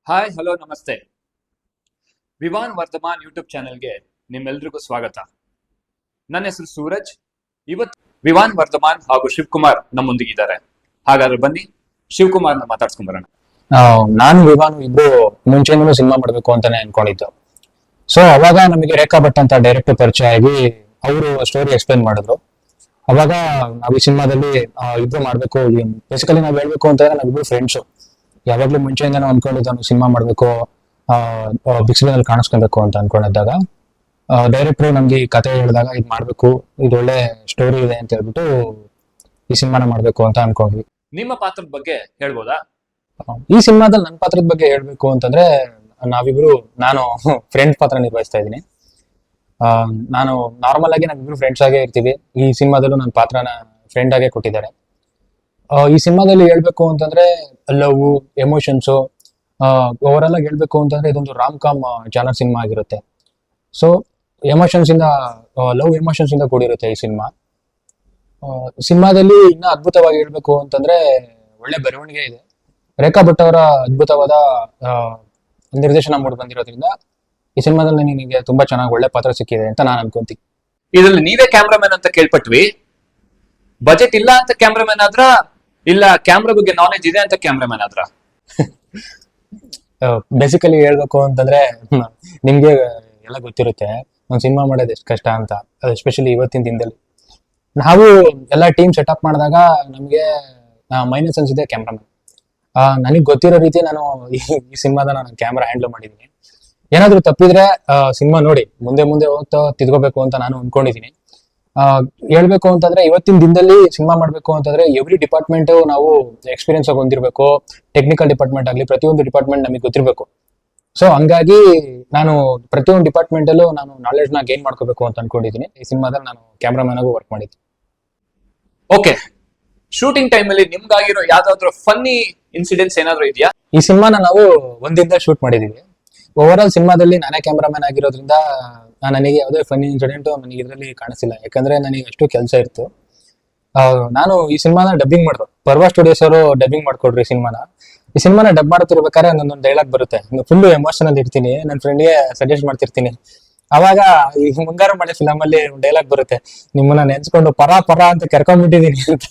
Hi hello ನಮಸ್ತೆ. Vivaan Varthaman YouTube ಚಾನೆಲ್ಗೆ ನಿಮ್ಮೆಲ್ರಿಗೂ ಸ್ವಾಗತ. ನನ್ನ ಹೆಸರು ಸೂರಜ್. ಇವತ್ತು ವಿವಾನ್ ವರ್ಧಮಾನ್ ಹಾಗೂ ಶಿವಕುಮಾರ್ ನಮ್ಮೊಂದಿಗಿದ್ದಾರೆ. ಹಾಗಾದ್ರೆ ಬನ್ನಿ ಶಿವಕುಮಾರ್ನ ಮಾತಾಡ್ಸ್ಕೊಂಡ್ ಬರೋಣ. ನಾನು ವಿವಾನ್ ಇಬ್ರು ಮುಂಚೆನೂ ಸಿನಿಮಾ ಮಾಡ್ಬೇಕು ಅಂತಾನೆ ಅನ್ಕೊಂಡಿದ್ದು. ಸೊ ಅವಾಗ ನಮಗೆ ರೇಖಾ ಭಟ್ ಅಂತ ಡೈರೆಕ್ಟರ್ ಪರಿಚಯ ಆಗಿ ಅವರು ಸ್ಟೋರಿ ಎಕ್ಸ್ಪ್ಲೇನ್ ಮಾಡಿದ್ರು. ಅವಾಗ ನಾವು ಈ ಸಿನಿಮಾದಲ್ಲಿ ಇಬ್ರು ಮಾಡ್ಬೇಕು. ಬೇಸಿಕಲಿ ನಾವ್ ಹೇಳ್ಬೇಕು ಅಂತಂದ್ರೆ ನಾವಿಬ್ರು ಫ್ರೆಂಡ್ಸು. ಯಾವಾಗ್ಲೂ ಮುಂಚೆಯಿಂದ ನಾವು ಅನ್ಕೊಂಡಿದ್ದು ಸಿನಿಮಾ ಮಾಡ್ಬೇಕು, ಬಿಗ್ ಸ್ಕ್ರೀನ್ ಅಲ್ಲಿ ಕಾಣಿಸ್ಕೊಬೇಕು ಅಂತ ಅನ್ಕೊಂಡಿದ್ದಾಗ ಡೈರೆಕ್ಟರ್ ನಮ್ಗೆ ಈ ಕತೆ ಹೇಳಿದಾಗ ಇದ್ ಮಾಡ್ಬೇಕು, ಇದು ಒಳ್ಳೆ ಸ್ಟೋರಿ ಇದೆ ಅಂತ ಹೇಳ್ಬಿಟ್ಟು ಈ ಸಿನಿಮಾನ ಮಾಡ್ಬೇಕು ಅಂತ ಅನ್ಕೊಂಡ್ವಿ. ನಿಮ್ಮ ಪಾತ್ರದ ಬಗ್ಗೆ ಹೇಳ್ಬೋದಾ? ಈ ಸಿನಿಮಾದಲ್ಲಿ ನನ್ನ ಪಾತ್ರದ ಬಗ್ಗೆ ಹೇಳ್ಬೇಕು ಅಂತಂದ್ರೆ ನಾನು ಫ್ರೆಂಡ್ ಪಾತ್ರ ನಿರ್ವಹಿಸ್ತಾ ಇದ್ದೀನಿ. ನಾನು ನಾರ್ಮಲ್ ಆಗಿ ನಾವಿಬ್ರು ಫ್ರೆಂಡ್ಸ್ ಆಗೇ ಇರ್ತೀವಿ. ಈ ಸಿನಿಮಾದಲ್ಲೂ ನನ್ನ ಪಾತ್ರನ ಫ್ರೆಂಡ್ ಆಗೇ ಕೊಟ್ಟಿದ್ದಾರೆ. ಈ ಸಿನಿಮಾದಲ್ಲಿ ಹೇಳ್ಬೇಕು ಅಂತಂದ್ರೆ ಲವ್, ಎಮೋಷನ್ಸ್, ಓವರ್ ಆಗಿ ಹೇಳ್ಬೇಕು ಅಂತಂದ್ರೆ ಇದೊಂದು ರಾಮ್ ಕಾಮ್ ಜಾನರ್ ಸಿನಿಮಾ ಆಗಿರುತ್ತೆ. ಸೊ ಲವ್ ಎಮೋಷನ್ಸ್ ಇಂದ ಕೂಡಿರುತ್ತೆ ಈ ಸಿನಿಮಾ. ಸಿನಿಮಾದಲ್ಲಿ ಇನ್ನ ಅದ್ಭುತವಾಗಿ ಹೇಳ್ಬೇಕು ಅಂತಂದ್ರೆ ಒಳ್ಳೆ ಬರವಣಿಗೆ ಇದೆ. ರೇಖಾ ಭಟ್ ಅವರ ಅದ್ಭುತವಾದ ನಿರ್ದೇಶನ ಮೂಡಿ ಬಂದಿರೋದ್ರಿಂದ ಈ ಸಿನಿಮಾದಲ್ಲಿ ನಿನಗೆ ತುಂಬಾ ಚೆನ್ನಾಗಿ ಒಳ್ಳೆ ಪಾತ್ರ ಸಿಕ್ಕಿದೆ ಅಂತ ನಾನು ಅನ್ಕೊಂತೀನಿ. ಇದ್ರಲ್ಲಿ ನೀವೇ ಕ್ಯಾಮ್ರಾಮನ್ ಅಂತ ಕೇಳ್ಪಟ್ವಿ. ಬಜೆಟ್ ಇಲ್ಲ ಅಂತ ಕ್ಯಾಮ್ರಾಮನ್ ಆದ್ರ, ಇಲ್ಲ ಕ್ಯಾಮ್ರಾ ಬಗ್ಗೆ ನಾಲೆಜ್ ಇದೆ ಅಂತ ಕ್ಯಾಮ್ರಾಮನ್ ಆದ್ರ? ಬೇಸಿಕಲಿ ಹೇಳ್ಬೇಕು ಅಂತಂದ್ರೆ ನಿಮ್ಗೆ ಎಲ್ಲ ಗೊತ್ತಿರುತ್ತೆ ಒಂದ್ ಸಿನಿಮಾ ಮಾಡೋದು ಎಷ್ಟು ಕಷ್ಟ ಅಂತ. ಎಸ್ಪೆಷಲಿ ಇವತ್ತಿನ ದಿನದಲ್ಲಿ ನಾವು ಎಲ್ಲ ಟೀಮ್ ಸೆಟಪ್ ಮಾಡಿದಾಗ ನಮ್ಗೆ ಮೈನಸ್ ಅನ್ಸಿದೆ ಕ್ಯಾಮ್ರಾಮನ್. ನನಗ್ ಗೊತ್ತಿರೋ ರೀತಿ ನಾನು ಈ ಸಿನಿಮಾದ ನಾನು ಕ್ಯಾಮ್ರಾ ಹ್ಯಾಂಡಲ್ ಮಾಡಿದೀನಿ. ಏನಾದ್ರು ತಪ್ಪಿದ್ರೆ ಸಿನಿಮಾ ನೋಡಿ ಮುಂದೆ ಮುಂದೆ ಹೋಗ್ತಾ ತಿದ್ಕೋಬೇಕು ಅಂತ ನಾನು ಅನ್ಕೊಂಡಿದೀನಿ. ಹೇಳ್ಬೇಕು ಅಂತಂದ್ರೆ ಇವತ್ತಿನ ದಿನದಲ್ಲಿ ಸಿನಿಮಾ ಮಾಡ್ಬೇಕು ಅಂತಂದ್ರೆ ಎವ್ರಿ ಡಿಪಾರ್ಟ್ಮೆಂಟ್ ನಾವು ಎಕ್ಸ್ಪೀರಿಯನ್ಸ್ ಆಗಿ ಹೊಂದಿರ್ಬೇಕು. ಟೆಕ್ನಿಕಲ್ ಡಿಪಾರ್ಟ್ಮೆಂಟ್ ಆಗ್ಲಿ, ಪ್ರತಿಯೊಂದು ಡಿಪಾರ್ಟ್ಮೆಂಟ್ ನಮಗೆ ಗೊತ್ತಿರ್ಬೇಕು. ಸೊ ಹಂಗಾಗಿ ನಾನು ಪ್ರತಿಯೊಂದು ಡಿಪಾರ್ಟ್ಮೆಂಟ್ ಅಲ್ಲೂ ನಾನು ನಾಲೆಡ್ಜ್ ನ ಗೇನ್ ಮಾಡ್ಕೋಬೇಕು ಅಂತ ಅನ್ಕೊಂಡಿದ್ದೀನಿ. ಈ ಸಿನಿಮಾದಲ್ಲಿ ನಾನು ಕ್ಯಾಮ್ರಾಮನ್ ಆಗೂ ವರ್ಕ್ ಮಾಡಿದ್ದೀನಿ. ಓಕೆ, ಶೂಟಿಂಗ್ ಟೈಮ್ ಅಲ್ಲಿ ನಿಮ್ಗಾಗಿರೋ ಯಾವ್ದಾದ್ರು ಫನ್ನಿ ಇನ್ಸಿಡೆಂಟ್ಸ್ ಏನಾದ್ರು ಇದೆಯಾ? ಈ ಸಿನಿಮಾನ ನಾವು ಒಂದಿನ ಶೂಟ್ ಮಾಡಿದೀವಿ. ಓವರ್ ಆಲ್ ಸಿನಿಮಾದಲ್ಲಿ ನಾನೇ ಕ್ಯಾಮ್ರಾಮನ್ ಆಗಿರೋದ್ರಿಂದ ನನಗೆ ಯಾವುದೇ ಫನ್ನಿ ಇನ್ಸಿಡೆಂಟ್ ನನಗೆ ಇದರಲ್ಲಿ ಕಾಣಿಸಿಲ್ಲ. ಯಾಕಂದ್ರೆ ನನಗೆ ಅಷ್ಟು ಕೆಲಸ ಇತ್ತು. ನಾನು ಈ ಸಿನಿಮಾನ ಡಬ್ಬಿಂಗ್ ಮಾಡಿದ್ರು. ಪರ್ವಾ ಸ್ಟುಡಿಯೋಸ್ ಅವರು ಡಬ್ಬಿಂಗ್ ಮಾಡ್ಕೊಡ್ರಿ ಈ ಸಿನಿಮಾನ ಡಬ್ ಮಾಡ್ತಿರ್ಬೇಕಾದ್ರೆ ನನ್ನೊಂದು ಡೈಲಾಗ್ ಬರುತ್ತೆ. ಫುಲ್ ಎಮೋಷನಲ್ ಇರ್ತೀನಿ, ನನ್ನ ಫ್ರೆಂಡ್ಗೆ ಸಜೆಸ್ಟ್ ಮಾಡ್ತಿರ್ತೀನಿ. ಅವಾಗ ಈ ಮುಂಗಾರು ಮಳೆ ಫಿಲಮ್ ಅಲ್ಲಿ ಡೈಲಾಗ್ ಬರುತ್ತೆ, ನಿಮ್ಮನ್ನ ನೆನ್ಸ್ಕೊಂಡು ಪರ ಪರ ಅಂತ ಕರ್ಕೊಂಡ್ಬಿಟ್ಟಿದೀನಿ ಅಂತ.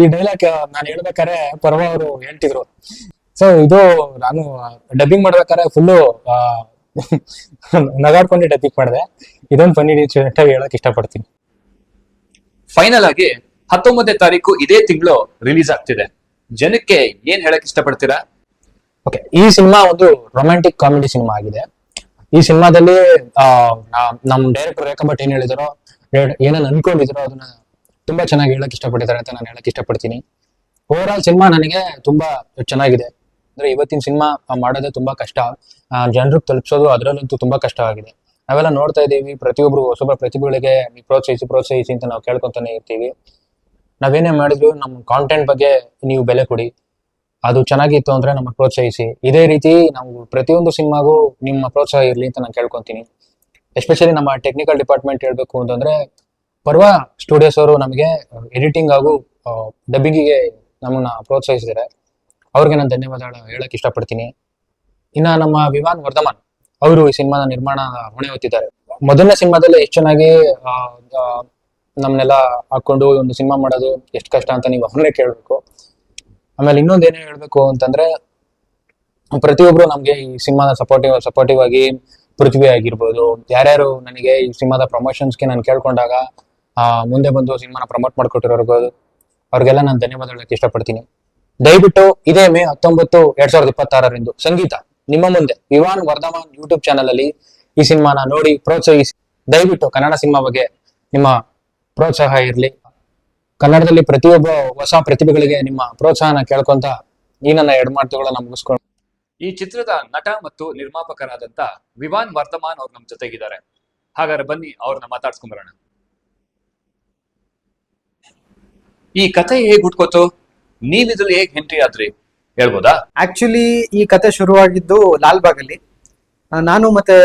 ಈ ಡೈಲಾಗ್ ನಾನು ಹೇಳ್ಬೇಕಾದ್ರೆ ಪರ್ವಾ ಅವರು ಹೇಳ್ತಿದ್ರು. ಸೊ ಇದು ನಾನು ಡಬ್ಬಿಂಗ್ ಮಾಡ್ಬೇಕಾದ್ರೆ ಫುಲ್ಲು ನಗಾಡ್ಕೊಂಡು ಡಬ್ಬಿಂಗ್ ಮಾಡಿದೆ. ಇದೊಂದು ಫನ್ನಿ ಇನ್ಸಿಡೆಂಟ್ ಆಗಿ ಹೇಳಕ್ ಇಷ್ಟಪಡ್ತೀನಿ. ಫೈನಲ್ ಆಗಿ 19ನೇ ತಾರೀಕು ಇದೇ ತಿಂಗಳು ರಿಲೀಸ್ ಆಗ್ತಿದೆ. ಜನಕ್ಕೆ ಏನ್ ಹೇಳಕ್ ಇಷ್ಟಪಡ್ತೀರಾ? ಓಕೆ, ಈ ಸಿನಿಮಾ ಒಂದು ರೊಮ್ಯಾಂಟಿಕ್ ಕಾಮಿಡಿ ಸಿನಿಮಾ ಆಗಿದೆ. ಈ ಸಿನಿಮಾದಲ್ಲಿ ನಮ್ ಡೈರೆಕ್ಟರ್ ರೇಖಾ ಭಟ್ ಏನ್ ಹೇಳಿದಾರೋ, ಏನನ್ನ ಅನ್ಕೊಂಡಿದಾರೋ ಅದನ್ನ ತುಂಬಾ ಚೆನ್ನಾಗಿ ಹೇಳಕ್ ಇಷ್ಟಪಟ್ಟಿದ್ದಾರೆ ಅಂತ ನಾನು ಹೇಳಕ್ ಇಷ್ಟಪಡ್ತೀನಿ. ಓವರ್ ಆಲ್ ಸಿನಿಮಾ ನನಗೆ ತುಂಬಾ ಚೆನ್ನಾಗಿದೆ. ಅಂದ್ರೆ ಇವತ್ತಿನ ಸಿನಿಮಾ ಮಾಡೋದೇ ತುಂಬಾ ಕಷ್ಟ, ಜನರಿಗೆ ತಲುಪಿಸೋದು ಅದರಲ್ಲಂತೂ ತುಂಬಾ ಕಷ್ಟವಾಗಿದೆ. ನಾವೆಲ್ಲ ನೋಡ್ತಾ ಇದೀವಿ, ಪ್ರತಿಯೊಬ್ರು ಹೊಸೊಬ್ಬ ಪ್ರತಿಭೆಗಳಿಗೆ ಪ್ರೋತ್ಸಾಹಿಸಿ ಅಂತ ನಾವು ಕೇಳ್ಕೊಂತಾನೆ ಇರ್ತೀವಿ. ನಾವೇನೇ ಮಾಡಿದ್ರು ನಮ್ಮ ಕಾಂಟೆಂಟ್ ಬಗ್ಗೆ ನೀವು ಬೆಲೆ ಕೊಡಿ, ಅದು ಚೆನ್ನಾಗಿತ್ತು ಅಂದ್ರೆ ನಮ್ಮನ್ನು ಪ್ರೋತ್ಸಾಹಿಸಿ. ಇದೇ ರೀತಿ ನಾವು ಪ್ರತಿಯೊಂದು ಸಿನಿಮಾಗೂ ನಿಮ್ಮ ಪ್ರೋತ್ಸಾಹ ಇರ್ಲಿ ಅಂತ ನಾನು ಕೇಳ್ಕೊಂತೀನಿ. ಎಸ್ಪೆಷಲಿ ನಮ್ಮ ಟೆಕ್ನಿಕಲ್ ಡಿಪಾರ್ಟ್ಮೆಂಟ್ ಹೇಳ್ಬೇಕು ಅಂತಂದ್ರೆ ಪರ್ವಾ ಸ್ಟುಡಿಯೋಸ್ ಅವರು ನಮಗೆ ಎಡಿಟಿಂಗ್ ಹಾಗೂ ಡಬ್ಬಿಂಗಿಗೆ ನಮ್ಮನ್ನ ಪ್ರೋತ್ಸಾಹಿಸಿದ್ದಾರೆ. ಅವ್ರಿಗೆ ನಾನು ಧನ್ಯವಾದ ಹೇಳಕ್ ಇಷ್ಟಪಡ್ತೀನಿ. ಇನ್ನ ನಮ್ಮ ವಿವಾನ್ ವರ್ಧಮಾನ್ ಅವರು ಈ ಸಿನಿಮಾದ ನಿರ್ಮಾಣ ಹೊಣೆ ಹೊತ್ತಿದ್ದಾರೆ. ಮೊದಲನೇ ಸಿನಿಮಾದಲ್ಲಿ ಎಷ್ಟು ಚೆನ್ನಾಗಿ ನಮ್ನೆಲ್ಲ ಹಾಕೊಂಡು ಒಂದು ಸಿನಿಮಾ ಮಾಡೋದು ಎಷ್ಟು ಕಷ್ಟ ಅಂತ ನೀವು ಅವ್ರನ್ನೇ ಕೇಳ್ಬೇಕು. ಆಮೇಲೆ ಇನ್ನೊಂದು ಏನೇ ಹೇಳ್ಬೇಕು ಅಂತಂದ್ರೆ ಪ್ರತಿಯೊಬ್ರು ನಮ್ಗೆ ಈ ಸಿನಿಮಾದ ಸಪೋರ್ಟಿವ್ ಆಗಿ ಪೃಥ್ವಿ ಆಗಿರ್ಬೋದು, ಯಾರ್ಯಾರು ನನಗೆ ಈ ಸಿನಿಮಾದ ಪ್ರಮೋಷನ್ಸ್ಗೆ ನಾನು ಕೇಳ್ಕೊಂಡಾಗ ಮುಂದೆ ಬಂದು ಸಿನಿಮಾನ ಪ್ರಮೋಟ್ ಮಾಡ್ಕೊಟ್ಟಿರೋರ್ಬೋದು ಅವ್ರಿಗೆಲ್ಲ ನಾನು ಧನ್ಯವಾದ ಹೇಳಕ್ ಇಷ್ಟಪಡ್ತೀನಿ. ದಯವಿಟ್ಟು ಇದೇ ಮೇ 19, 2026 ಸಂಗೀತ ನಿಮ್ಮ ಮುಂದೆ ವಿವಾನ್ ವರ್ಧಮಾನ್ ಯೂಟ್ಯೂಬ್ ಚಾನಲ್ ಅಲ್ಲಿ ಈ ಸಿನಿಮಾನ ನೋಡಿ ಪ್ರೋತ್ಸಾಹಿಸಿ. ದಯವಿಟ್ಟು ಕನ್ನಡ ಸಿನಿಮಾ ಬಗ್ಗೆ ನಿಮ್ಮ ಪ್ರೋತ್ಸಾಹ ಇರಲಿ. ಕನ್ನಡದಲ್ಲಿ ಪ್ರತಿಯೊಬ್ಬ ಹೊಸ ಪ್ರತಿಭೆಗಳಿಗೆ ನಿಮ್ಮ ಪ್ರೋತ್ಸಾಹನ ಕೇಳ್ಕೊಂತ ಈ ನನ್ನ ಎರಡು ಮಾತುಗಳನ್ನ ಮುಗಿಸ್ಕೊಂಡು, ಈ ಚಿತ್ರದ ನಟ ಮತ್ತು ನಿರ್ಮಾಪಕರಾದಂತ ವಿವಾನ್ ವರ್ಧಮಾನ್ ಅವ್ರು ನಮ್ ಜೊತೆಗಿದ್ದಾರೆ. ಹಾಗಾದ್ರೆ ಬನ್ನಿ ಅವ್ರನ್ನ ಮಾತಾಡ್ಸ್ಕೊಂಡ್ ಬರೋಣ. ಈ ಕತೆ ಹೇಗ್ ಹುಟ್ಕೋತು? ನೀವ್ ಇದ್ರಲ್ಲಿ ಹೇಗ್ ಎಂಟ್ರಿ ಆದ್ರಿ ಹೇಳ್ಬೋದಾ? ಆಕ್ಚುಲಿ ಈ ಕತೆ ಶುರುವಾಗಿದ್ದು ಲಾಲ್ಬಾಗ್ ಅಲ್ಲಿ. ನಾನು ಮತ್ತೆ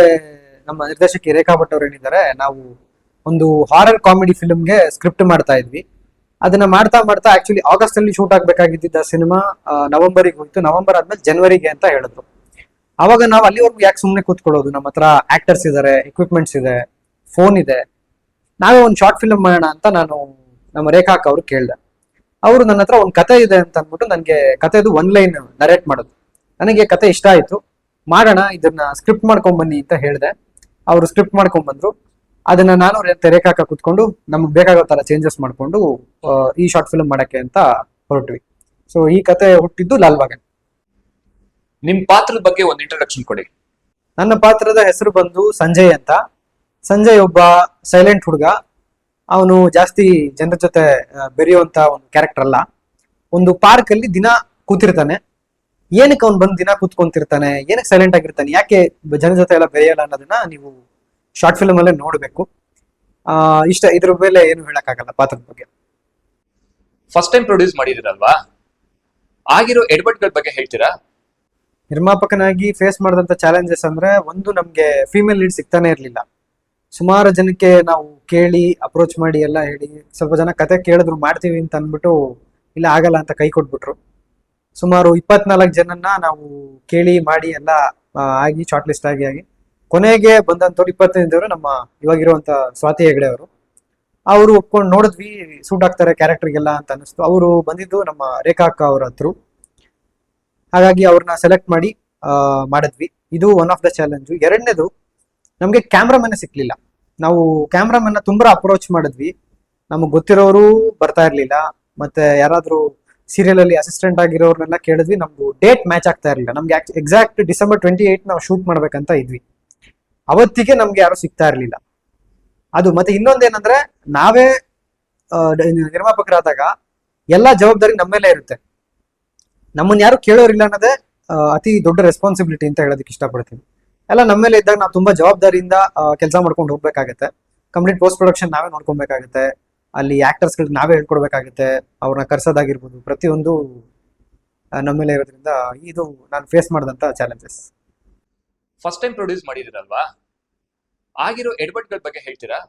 ನಮ್ಮ ನಿರ್ದೇಶಕಿ ರೇಖಾ ಭಟ್ ಅವ್ರು ಏನಿದ್ದಾರೆ, ನಾವು ಒಂದು ಹಾರರ್ ಕಾಮಿಡಿ ಫಿಲ್ಮ್ಗೆ ಸ್ಕ್ರಿಪ್ಟ್ ಮಾಡ್ತಾ ಇದ್ವಿ. ಅದನ್ನ ಮಾಡ್ತಾ ಆಕ್ಚುಲಿ ಆಗಸ್ಟ್ ಅಲ್ಲಿ ಶೂಟ್ ಆಗ್ಬೇಕಾಗಿದ್ದ ಸಿನಿಮಾ ನವೆಂಬರಿಗೆ ಹೋಯ್ತು. ನವೆಂಬರ್ ಆದ್ಮೇಲೆ ಜನವರಿಗೆ ಅಂತ ಹೇಳಿದ್ರು. ಅವಾಗ ನಾವು ಅಲ್ಲಿವರೆಗೂ ಯಾಕೆ ಸುಮ್ಮನೆ ಕೂತ್ಕೊಳ್ಳೋದು, ನಮ್ಮ ಹತ್ರ ಆಕ್ಟರ್ಸ್ ಇದಾರೆ, ಎಕ್ವಿಪ್ಮೆಂಟ್ಸ್ ಇದೆ, ಫೋನ್ ಇದೆ, ನಾವೇ ಒಂದು ಶಾರ್ಟ್ ಫಿಲ್ಮ್ ಮಾಡೋಣ ಅಂತ ನಾನು ನಮ್ಮ ರೇಖಾ ಅಕ್ಕ ಅವ್ರು ಕೇಳಿದೆ. ಅವರು ನನ್ನ ಹತ್ರ ಒಂದು ಕತೆ ಇದೆ ಅಂತ ಅಂದ್ಬಿಟ್ಟು ನನಗೆ ಕತೆದು ಒನ್ ಲೈನ್ ನರೇಟ್ ಮಾಡೋದು. ನನಗೆ ಕತೆ ಇಷ್ಟ ಆಯ್ತು, ಮಾಡೋಣ ಇದನ್ನ ಸ್ಕ್ರಿಪ್ಟ್ ಮಾಡ್ಕೊಂಡ್ ಬನ್ನಿ ಅಂತ ಹೇಳಿದೆ. ಅವರು ಸ್ಕ್ರಿಪ್ಟ್ ಮಾಡ್ಕೊಂಡ್ ಬಂದ್ರು. ಅದನ್ನ ನಾನು ರೇಖಾ ಅಕ್ಕ ಕುತ್ಕೊಂಡು ನಮ್ಗೆ ಬೇಕಾಗೋ ತರ ಚೇಂಜಸ್ ಮಾಡ್ಕೊಂಡು ಈ ಶಾರ್ಟ್ ಫಿಲ್ಮ್ ಮಾಡಕ್ಕೆ ಅಂತ ಹೊರಟ್ವಿ. ಸೊ ಈ ಕತೆ ಹುಟ್ಟಿದ್ದು ಲಾಲ್ಬಾಗ್. ನಿಮ್ ಪಾತ್ರದ ಬಗ್ಗೆ ಒಂದು ಇಂಟ್ರೊಡಕ್ಷನ್ ಕೊಡಿ. ನನ್ನ ಪಾತ್ರದ ಹೆಸರು ಬಂದು ಸಂಜಯ್ ಅಂತ. ಸಂಜಯ್ ಒಬ್ಬ ಸೈಲೆಂಟ್ ಹುಡುಗ. ಅವನು ಜಾಸ್ತಿ ಜನರ ಜೊತೆ ಬೆರೆಯುವಂತ ಒಂದು ಕ್ಯಾರೆಕ್ಟರ್ ಅಲ್ಲ. ಒಂದು ಪಾರ್ಕ್ ಅಲ್ಲಿ ದಿನ ಕೂತಿರ್ತಾನೆ. ಏನಕ್ಕೆ ಅವ್ನು ಬಂದು ದಿನ ಕೂತ್ಕೊಂತಿರ್ತಾನೆ, ಏನಕ್ಕೆ ಸೈಲೆಂಟ್ ಆಗಿರ್ತಾನೆ, ಯಾಕೆ ಜನರ ಜೊತೆ ಎಲ್ಲ ಬೆರೆಯಲ್ಲ ಅನ್ನೋದನ್ನ ನೀವು ಶಾರ್ಟ್ ಫಿಲ್ಮ್ ಅಲ್ಲೇ ನೋಡ್ಬೇಕು. ಇದ್ರ ಮೇಲೆ ಏನು ಹೇಳಕ್ಕಾಗಲ್ಲ ಪಾತ್ರದ ಬಗ್ಗೆ. ಫಸ್ಟ್ ಟೈಮ್ ಪ್ರೊಡ್ಯೂಸ್ ಮಾಡಿದಿರಲ್ವಾ, ಆಗಿರೋ ಎಡವಟ್ಗಳ ಬಗ್ಗೆ ಹೇಳ್ತೀರಾ? ನಿರ್ಮಾಪಕನಾಗಿ ಫೇಸ್ ಮಾಡಿದಂತ ಚಾಲೆಂಜಸ್ ಅಂದ್ರೆ, ಒಂದು ನಮ್ಗೆ ಫೀಮೇಲ್ ಲೀಡ್ ಸಿಗ್ತಾನೆ ಇರ್ಲಿಲ್ಲ. ಸುಮಾರು ಜನಕ್ಕೆ ನಾವು ಕೇಳಿ ಅಪ್ರೋಚ್ ಮಾಡಿ ಎಲ್ಲ ಹೇಳಿ, ಸ್ವಲ್ಪ ಜನ ಕತೆ ಕೇಳಿದ್ರು ಮಾಡ್ತೀವಿ ಅಂತ ಅಂದ್ಬಿಟ್ಟು ಇಲ್ಲ ಆಗಲ್ಲ ಅಂತ ಕೈ ಕೊಟ್ಬಿಟ್ರು. ಸುಮಾರು 24 ಜನನ್ನ ನಾವು ಕೇಳಿ ಮಾಡಿ ಎಲ್ಲ ಆಗಿ ಶಾರ್ಟ್ ಲಿಸ್ಟ್ ಆಗಿ ಕೊನೆಗೆ ಬಂದಂತವ್ರು 25 ನಮ್ಮ ಇವಾಗಿರುವಂತ ಸ್ವಾತಿ ಹೆಗಡೆ ಅವರು. ಅವರು ಒಪ್ಕೊಂಡು ನೋಡಿದ್ವಿ, ಸೂಟ್ ಆಗ್ತಾರೆ ಕ್ಯಾರೆಕ್ಟರ್ಗೆಲ್ಲ ಅಂತ ಅನಿಸ್ತು. ಅವರು ಬಂದಿದ್ದು ನಮ್ಮ ರೇಖಾ ಅಕ್ಕ ಅವ್ರ ಹತ್ರ. ಹಾಗಾಗಿ ಅವ್ರನ್ನ ಸೆಲೆಕ್ಟ್ ಮಾಡಿ ಮಾಡಿದ್ವಿ. ಇದು ಒನ್ ಆಫ್ ದ ಚಾಲೆಂಜ್. ಎರಡನೇದು, ನಮ್ಗೆ ಕ್ಯಾಮ್ರಾಮನ್ ಸಿಕ್ಲಿಲ್ಲ. ನಾವು ಕ್ಯಾಮ್ರಾಮನ್ ತುಂಬಾ ಅಪ್ರೋಚ್ ಮಾಡಿದ್ವಿ, ನಮಗ್ ಗೊತ್ತಿರೋರು ಬರ್ತಾ ಇರ್ಲಿಲ್ಲ. ಮತ್ತೆ ಯಾರಾದ್ರೂ ಸೀರಿಯಲ್ ಅಲ್ಲಿ ಅಸಿಸ್ಟೆಂಟ್ ಆಗಿರೋರ್ನೆಲ್ಲ ಕೇಳಿದ್ವಿ, ನಮ್ದು ಡೇಟ್ ಮ್ಯಾಚ್ ಆಗ್ತಾ ಇರ್ಲಿಲ್ಲ. ನಮ್ಗೆ ಎಕ್ಸಾಕ್ಟ್ December 28 ನಾವು ಶೂಟ್ ಮಾಡ್ಬೇಕಂತ ಇದ್ವಿ. ಅವತ್ತಿಗೆ ನಮ್ಗೆ ಯಾರು ಸಿಗ್ತಾ ಇರ್ಲಿಲ್ಲ. ಅದು ಮತ್ತೆ ಇನ್ನೊಂದೇನಂದ್ರೆ, ನಾವೇ ನಿರ್ಮಾಪಕರಾದಾಗ ಎಲ್ಲಾ ಜವಾಬ್ದಾರಿ ನಮ್ಮ ಮೇಲೆ ಇರುತ್ತೆ. ನಮ್ಮನ್ನ ಯಾರು ಕೇಳೋರಿಲ್ಲ ಅನ್ನೋದೇ ಅತಿ ದೊಡ್ಡ ರೆಸ್ಪಾನ್ಸಿಬಿಲಿಟಿ ಅಂತ ಹೇಳೋದಕ್ಕೆ ಇಷ್ಟಪಡ್ತೀನಿ. ಎಲ್ಲ ನಮ್ಮ ಮೇಲೆ ಇದ್ದಾಗ ನಾವು ತುಂಬಾ ಜವಾಬ್ದಾರಿಯಿಂದ ಕೆಲಸ ಮಾಡ್ಕೊಂಡು ಹೋಗ್ಬೇಕಾಗತ್ತೆ. ಕಂಪ್ಲೀಟ್ ಪೋಸ್ಟ್ ಪ್ರೊಡಕ್ಷನ್ ನಾವೇ ನೋಡ್ಕೊಬೇಕಾಗತ್ತೆ. ಅಲ್ಲಿ ಆಕ್ಟರ್ಸ್ ಗಳಿಗೆ ನಾವೇ ಹೇಳ್ಕೊಡ್ಬೇಕಾಗತ್ತೆ. ಅವ್ರನ್ನ ಕರ್ಸೋದಾಗಿರ್ಬೋದು, ಪ್ರತಿಯೊಂದು ನಮ್ಮ ಮೇಲೆ ಇರೋದ್ರಿಂದ ಇದು ನಾನು ಫೇಸ್ ಮಾಡಿದಂತ ಚಾಲೆಂಜಸ್. ಫಸ್ಟ್ ಟೈಮ್ ಪ್ರೊಡ್ಯೂಸ್ ಮಾಡಿದಿರಲ್ವಾ, ಆಗಿರೋ ಎಡವಟ್ಗಳ ಬಗ್ಗೆ ಹೇಳ್ತೀರಾ?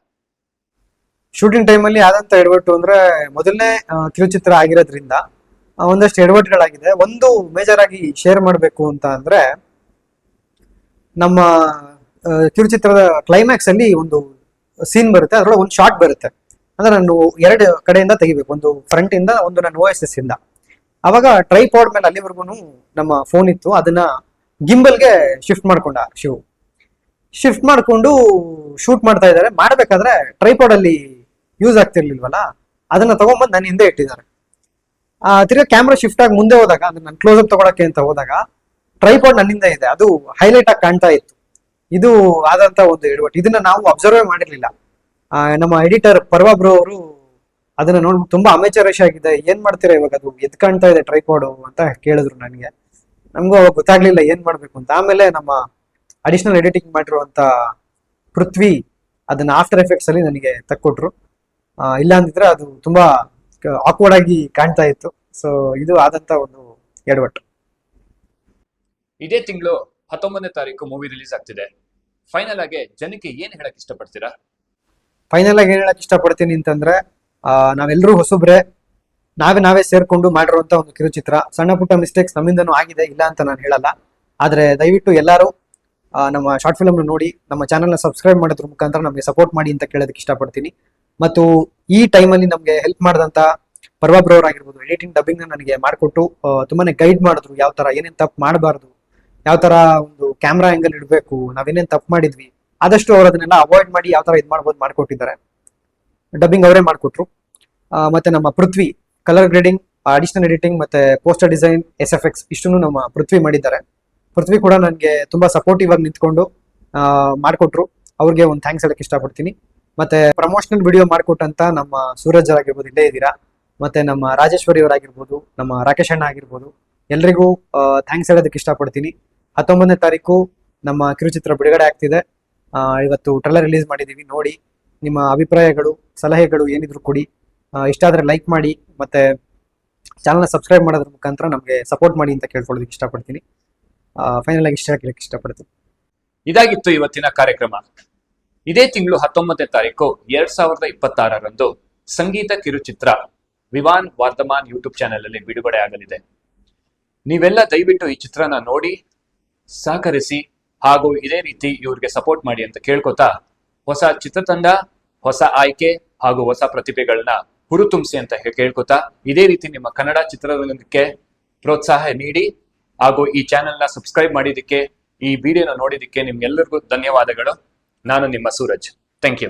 ಶೂಟಿಂಗ್ ಟೈಮಲ್ಲಿ ಆದಂತ ಎಡವಟ್ಟು ಅಂದ್ರೆ, ಮೊದಲನೇ ಕಿರುಚಿತ್ರ ಆಗಿರೋದ್ರಿಂದ ಒಂದಷ್ಟು ಎಡವಟ್ಟುಗಳಾಗಿದೆ. ಒಂದು ಮೇಜರ್ ಆಗಿ ಶೇರ್ ಮಾಡಬೇಕು ಅಂತ ಅಂದ್ರೆ, ನಮ್ಮ ಕಿರುಚಿತ್ರದ ಕ್ಲೈಮ್ಯಾಕ್ಸ್ ಅಲ್ಲಿ ಒಂದು ಸೀನ್ ಬರುತ್ತೆ, ಅದ್ರೊಳಗೆ ಒಂದು ಶಾರ್ಟ್ ಬರುತ್ತೆ. ಅಂದ್ರೆ ನಾನು 2 ಕಡೆಯಿಂದ ತೆಗಿಬೇಕು, ಒಂದು ಫ್ರಂಟ್ ಇಂದ, ಒಂದು ನನ್ನ OSS ಇಂದ. ಅವಾಗ ಟ್ರೈಪಾಡ್ ಮೇಲೆ ಅಲ್ಲಿವರೆಗೂ ನಮ್ಮ ಫೋನ್ ಇತ್ತು, ಅದನ್ನ ಗಿಂಬಲ್ಗೆ ಶಿಫ್ಟ್ ಮಾಡ್ಕೊಂಡ ಶಿಫ್ಟ್ ಮಾಡ್ಕೊಂಡು ಶೂಟ್ ಮಾಡ್ತಾ ಇದ್ದಾರೆ. ಮಾಡ್ಬೇಕಾದ್ರೆ ಟ್ರೈಪಾಡ್ ಅಲ್ಲಿ ಯೂಸ್ ಆಗ್ತಿರ್ಲಿಲ್ವಲ್ಲ, ಅದನ್ನ ತಗೊಂಡ್ಬಂದು ನನ್ನ ಹಿಂದೆ ಇಟ್ಟಿದ್ದಾರೆ. ತಿರ್ಗಾ ಕ್ಯಾಮ್ರಾ ಶಿಫ್ಟ್ ಆಗಿ ಮುಂದೆ ಹೋದಾಗ, ಅದನ್ನ ಕ್ಲೋಸ್ ಅಪ್ ತಗೊಳಕ್ಕೆ ಅಂತ ಹೋದಾಗ ಟ್ರೈಪಾಡ್ ನನ್ನಿಂದ ಇದೆ, ಅದು ಹೈಲೈಟ್ ಆಗಿ ಕಾಣ್ತಾ ಇತ್ತು. ಇದು ಆದಂತ ಒಂದು ಎಡವಟ್ಟು. ಇದನ್ನ ನಾವು ಅಬ್ಸರ್ವ್ ಮಾಡಿರ್ಲಿಲ್ಲ. ನಮ್ಮ ಎಡಿಟರ್ ಪರ್ವಾ ಬ್ರೋ ಅವರು ಅದನ್ನ ನೋಡ್ಬಿಟ್ಟು ತುಂಬಾ ಅಮೇಚರಿಶ್ ಆಗಿದೆ, ಏನ್ ಮಾಡ್ತೀರಾ ಇವಾಗ, ಅದು ಎದ್ ಕಾಣ್ತಾ ಇದೆ ಟ್ರೈಪಾಡು ಅಂತ ಕೇಳಿದ್ರು ನನಗೆ. ನಮಗೂ ಅವಾಗ ಗೊತ್ತಾಗ್ಲಿಲ್ಲ ಏನ್ ಮಾಡ್ಬೇಕು ಅಂತ. ಆಮೇಲೆ ನಮ್ಮ ಅಡಿಷನಲ್ ಎಡಿಟಿಂಗ್ ಮಾಡಿರುವಂತ ಪೃಥ್ವಿ ಅದನ್ನ ಆಫ್ಟರ್ ಎಫೆಕ್ಟ್ಸ್ ಅಲ್ಲಿ ನನಗೆ ತಕ್ಕೊಟ್ರು. ಇಲ್ಲ ಅಂದಿದ್ರೆ ಅದು ತುಂಬಾ ಆಕ್ವರ್ಡ್ ಆಗಿ ಕಾಣ್ತಾ ಇತ್ತು. ಸೊ ಇದು ಆದಂತ ಒಂದು ಎಡವಟ್ಟು. ಇದೇ ತಿಂಗಳು 19ನೇ ತಾರೀಕು ಮೂವಿ ರಿಲೀಸ್ ಆಗ್ತಿದೆ. ಫೈನಲ್ ಆಗಿ ಜನಕ್ಕೆ ಏನ್ ಹೇಳಕ್ ಇಷ್ಟಪಡ್ತೀರಾ? ಫೈನಲ್ ಆಗಿ ಏನ್ ಹೇಳಕ್ ಇಷ್ಟಪಡ್ತೀನಿ ಅಂತಂದ್ರೆ, ನಾವೆಲ್ಲರೂ ಹೊಸಬ್ರೆ, ನಾವೇ ಸೇರ್ಕೊಂಡು ಮಾಡಿರುವಂತ ಒಂದು ಕಿರುಚಿತ್ರ. ಸಣ್ಣ ಪುಟ್ಟ ಮಿಸ್ಟೇಕ್ಸ್ ನಮ್ಮಿಂದನೂ ಆಗಿದೆ, ಇಲ್ಲ ಅಂತ ನಾನು ಹೇಳಲ್ಲ. ಆದ್ರೆ ದಯವಿಟ್ಟು ಎಲ್ಲರೂ ನಮ್ಮ ಶಾರ್ಟ್ ಫಿಲ್ಮ್ ನೋಡಿ, ನಮ್ಮ ಚಾನೆಲ್ ನ ಸಬ್ಸ್ಕ್ರೈಬ್ ಮಾಡೋದ್ರ ಮುಖಾಂತರ ನಮಗೆ ಸಪೋರ್ಟ್ ಮಾಡಿ ಅಂತ ಕೇಳೋದಕ್ಕೆ ಇಷ್ಟಪಡ್ತೀನಿ. ಮತ್ತು ಈ ಟೈಮಲ್ಲಿ ನಮ್ಗೆ ಹೆಲ್ಪ್ ಮಾಡಿದಂತ ಪರ್ವಾ ಬ್ರೋ ಆಗಿರ್ಬೋದು, ಎಡಿಟಿಂಗ್ ಡಬ್ಬಿಂಗ್ ನನಗೆ ಮಾಡಿಕೊಟ್ಟು ತುಂಬಾನೇ ಗೈಡ್ ಮಾಡಿದ್ರು. ಯಾವ ತರ ಏನೇನ್ ತಪ್ಪು ಮಾಡಬಾರ್ದು, ಯಾವ ತರ ಒಂದು ಕ್ಯಾಮ್ರಾ ಆಂಗಲ್ ಇಡಬೇಕು, ನಾವೇನೇನ್ ತಪ್ಪು ಮಾಡಿದ್ವಿ, ಆದಷ್ಟು ಅವ್ರು ಅದನ್ನೆಲ್ಲ ಅವಾಯ್ಡ್ ಮಾಡಿ ಯಾವ ತರ ಇದು ಮಾಡ್ಬೋದು ಮಾಡ್ಕೊಟ್ಟಿದ್ದಾರೆ. ಡಬ್ಬಿಂಗ್ ಅವರೇ ಮಾಡಿಕೊಟ್ರು. ಮತ್ತೆ ನಮ್ಮ ಪೃಥ್ವಿ ಕಲರ್ ಗ್ರೇಡಿಂಗ್, ಅಡಿಷನಲ್ ಎಡಿಟಿಂಗ್ ಮತ್ತೆ ಪೋಸ್ಟರ್ ಡಿಸೈನ್, SFX ಇಷ್ಟನ್ನು ನಮ್ಮ ಪೃಥ್ವಿ ಮಾಡಿದ್ದಾರೆ. ಪೃಥ್ವಿ ಕೂಡ ನನಗೆ ತುಂಬಾ ಸಪೋರ್ಟಿವ್ ಆಗಿ ನಿಂತ್ಕೊಂಡು ಮಾಡಿಕೊಟ್ರು. ಅವ್ರಿಗೆ ಒಂದು ಥ್ಯಾಂಕ್ಸ್ ಹೇಳಕ್ ಇಷ್ಟಪಡ್ತೀನಿ. ಮತ್ತೆ ಪ್ರಮೋಷನಲ್ ವಿಡಿಯೋ ಮಾಡಿಕೊಟ್ಟಂತ ನಮ್ಮ ಸೂರಜ್ ಆಗಿರ್ಬೋದು, ಇಲ್ಲೇ ಇದ್ದೀರಾ, ಮತ್ತೆ ನಮ್ಮ ರಾಜೇಶ್ವರಿ ಅವರಾಗಿರ್ಬೋದು, ನಮ್ಮ ರಾಕೇಶ್ ಅಣ್ಣ ಆಗಿರ್ಬೋದು, ಎಲ್ರಿಗೂ ಥ್ಯಾಂಕ್ಸ್ ಹೇಳೋದಕ್ಕೆ ಇಷ್ಟಪಡ್ತೀನಿ. 19ನೇ ತಾರೀಕು ನಮ್ಮ ಕಿರುಚಿತ್ರ ಬಿಡುಗಡೆ ಆಗ್ತಿದೆ. ಇವತ್ತು ಟ್ರೈಲರ್ ರಿಲೀಸ್ ಮಾಡಿದೀವಿ, ನೋಡಿ. ನಿಮ್ಮ ಅಭಿಪ್ರಾಯಗಳು, ಸಲಹೆಗಳು ಏನಿದ್ರು ಕೊಡಿ. ಇಷ್ಟ ಆದ್ರೆ ಲೈಕ್ ಮಾಡಿ, ಮತ್ತೆ ಚಾನಲ್ನ ಸಬ್ಸ್ಕ್ರೈಬ್ ಮಾಡೋದ್ರ ಮುಖಾಂತರ ನಮಗೆ ಸಪೋರ್ಟ್ ಮಾಡಿ ಅಂತ ಕೇಳ್ಕೊಳ್ಳೋದಕ್ಕೆ ಇಷ್ಟಪಡ್ತೀನಿ. ಫೈನಲ್ ಆಗಿ ಇಷ್ಟ ಕೇಳಕ್ಕೆ ಇಷ್ಟಪಡ್ತೀನಿ. ಇದಾಗಿತ್ತು ಇವತ್ತಿನ ಕಾರ್ಯಕ್ರಮ. ಇದೇ ತಿಂಗಳು 19ನೇ ತಾರೀಕು 2026ರಂದು ಸಂಗೀತ ಕಿರುಚಿತ್ರ ವಿವಾನ್ ವರ್ಧಮಾನ್ ಯೂಟ್ಯೂಬ್ ಚಾನೆಲ್ ಅಲ್ಲಿ ಬಿಡುಗಡೆ ಆಗಲಿದೆ. ನೀವೆಲ್ಲ ದಯವಿಟ್ಟು ಈ ಚಿತ್ರನ ನೋಡಿ, ಸಹಕರಿಸಿ ಹಾಗೂ ಇದೇ ರೀತಿ ಇವ್ರಿಗೆ ಸಪೋರ್ಟ್ ಮಾಡಿ ಅಂತ ಕೇಳ್ಕೊತಾ, ಹೊಸ ಚಿತ್ರತಂಡ, ಹೊಸ ಆಯ್ಕೆ ಹಾಗೂ ಹೊಸ ಪ್ರತಿಭೆಗಳನ್ನ ಹುರಿತುಂಬಿಸಿ ಅಂತ ಕೇಳ್ಕೊತಾ, ಇದೇ ರೀತಿ ನಿಮ್ಮ ಕನ್ನಡ ಚಿತ್ರರಂಗಕ್ಕೆ ಪ್ರೋತ್ಸಾಹ ನೀಡಿ ಹಾಗೂ ಈ ಚಾನೆಲ್ನ ಸಬ್ಸ್ಕ್ರೈಬ್ ಮಾಡಿದ್ದಕ್ಕೆ, ಈ ವಿಡಿಯೋನ ನೋಡಿದ್ದಕ್ಕೆ ನಿಮ್ಗೆಲ್ಲರಿಗೂ ಧನ್ಯವಾದಗಳು. ನಾನು ನಿಮ್ಮ ಸೂರಜ್. Thank you.